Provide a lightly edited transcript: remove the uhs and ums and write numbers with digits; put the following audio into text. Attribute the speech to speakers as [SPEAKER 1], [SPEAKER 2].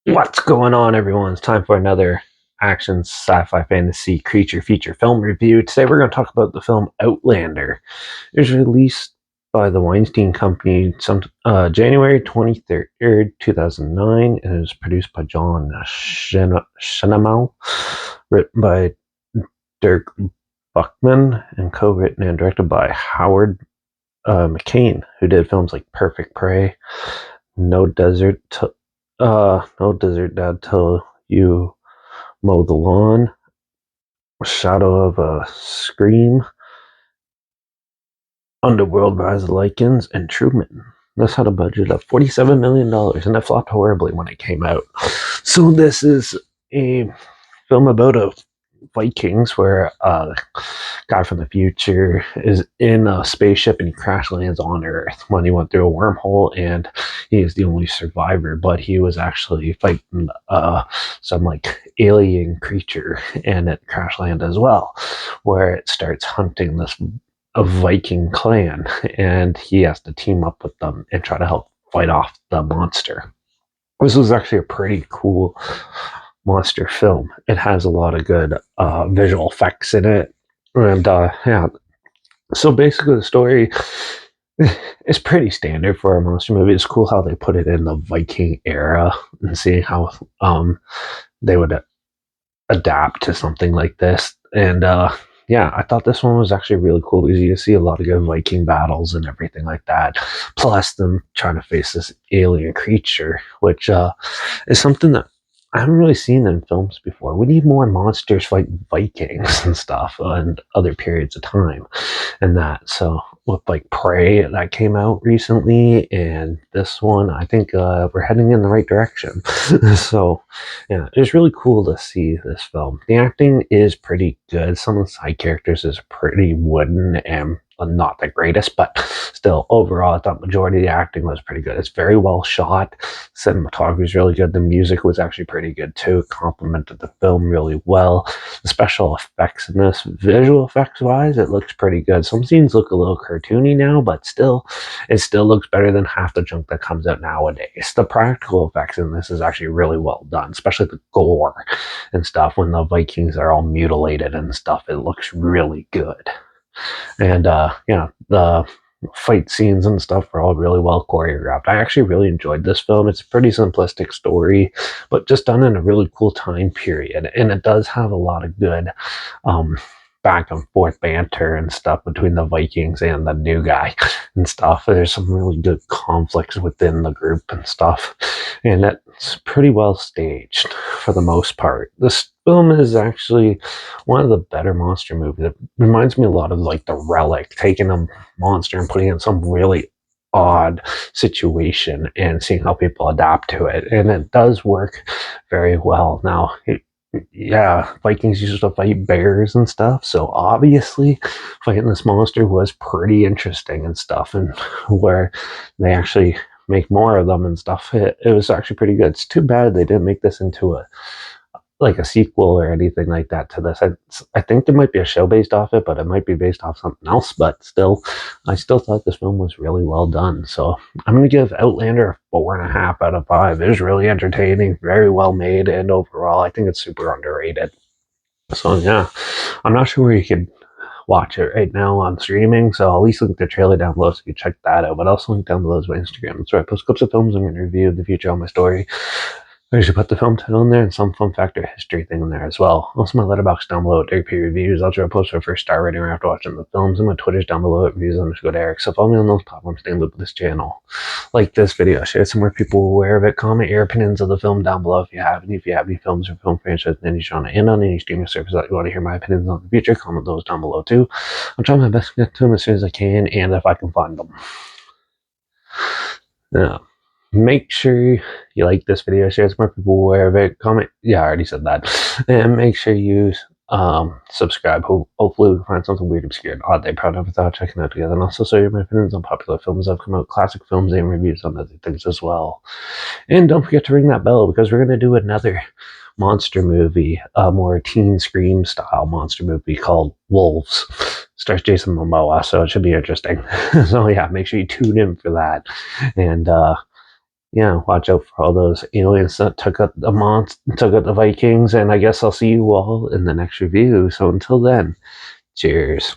[SPEAKER 1] What's going on, everyone? It's time for another action sci-fi fantasy creature feature film review. Today we're going to talk about the film Outlander. It was released by the Weinstein Company January 23rd, 2009, and it was produced by John Shenamel, written by Dirk Buckman, and co-written and directed by Howard McCain, who did films like Perfect Prey, No Desert, No Desert Dad Till You Mow the Lawn, Shadow of a Scream, Underworld Rise of Lycans, and Truman. This had a budget of $47 million, and it flopped horribly when it came out. So this is a film about a Vikings where a guy from the future is in a spaceship and he crash lands on Earth when he went through a wormhole, and he is the only survivor, but he was actually fighting some like alien creature, and it crash land as well, where it starts hunting this a Viking clan, and he has to team up with them and try to help fight off the monster. This was actually a pretty cool monster film. It has a lot of good visual effects in it, and yeah. So basically, the story is pretty standard for a monster movie. It's cool how they put it in the Viking era and seeing how they would adapt to something like this. And yeah, I thought this one was actually really cool because you see a lot of good Viking battles and everything like that. Plus, them trying to face this alien creature, which is something that I haven't really seen in films before. We need more monsters fighting Vikings and stuff and other periods of time and that. So with like Prey that came out recently, and this one, I think we're heading in the right direction. So yeah, it's really cool to see this film. The acting is pretty good. Some of the side characters is pretty wooden and not the greatest, but still, overall, I thought majority of the acting was pretty good. It's very well shot. Cinematography is really good. The music was actually pretty good too. It complemented the film really well. The special effects in this, visual effects wise, it looks pretty good. Some scenes look a little cartoony now, but still, it still looks better than half the junk that comes out nowadays. The practical effects in this is actually really well done, especially the gore and stuff. When the Vikings are all mutilated and stuff, it looks really good. And yeah, the fight scenes and stuff are all really well choreographed. I actually really enjoyed this film. It's a pretty simplistic story, but just done in a really cool time period. And it does have a lot of good um, back and forth banter and stuff between the Vikings and the new guy and stuff. There's some really good conflicts within the group and stuff. And it's pretty well staged for the most part. This film is actually one of the better monster movies. It reminds me a lot of like The Relic, taking a monster and putting it in some really odd situation and seeing how people adapt to it. And it does work very well. Now, yeah, Vikings used to fight bears and stuff, so obviously fighting this monster was pretty interesting and stuff, and where they actually make more of them and stuff, it was actually pretty good. It's too bad they didn't make this into a sequel or anything like that to this. I think there might be a show based off it, but it might be based off something else. But still, I still thought this film was really well done. So I'm going to give Outlander a 4.5 out of 5. It was really entertaining, very well made, and overall, I think it's super underrated. So yeah, I'm not sure where you could watch it right now on streaming, so I'll at least link the trailer down below so you can check that out. But I'll also link down below my Instagram. That's where I post clips of films I'm going to review in the future on my story. I should put the film title in there and some fun fact or history thing in there as well. Also, my Letterbox down below at Derek P Reviews. I'll try to post my first star rating right after watching the films, and my Twitter's down below at reviews_Derek. So follow me on those platforms, stay in loop with this channel. Like this video, share it so more people are aware of it. Comment your opinions of the film down below if you have any. If you have any films or film franchises in any genre and on any streaming service that you want to hear my opinions on in the future, comment those down below too. I'll try my best to get to them as soon as I can, and if I can find them. Yeah. Make sure you like this video, share it so more people aware of it, comment. Yeah, I already said that. And make sure you subscribe. Hopefully we can find something weird, obscure, and odd they proud of without checking out together. And also share my opinions on popular films that have come out, classic films, and reviews on other things as well. And don't forget to ring that bell because we're going to do another monster movie, a more teen Scream style monster movie called Wolves. Stars Jason Momoa, so it should be interesting. So yeah, make sure you tune in for that. And yeah, watch out for all those aliens that took out the Vikings, and I guess I'll see you all in the next review. So until then, cheers.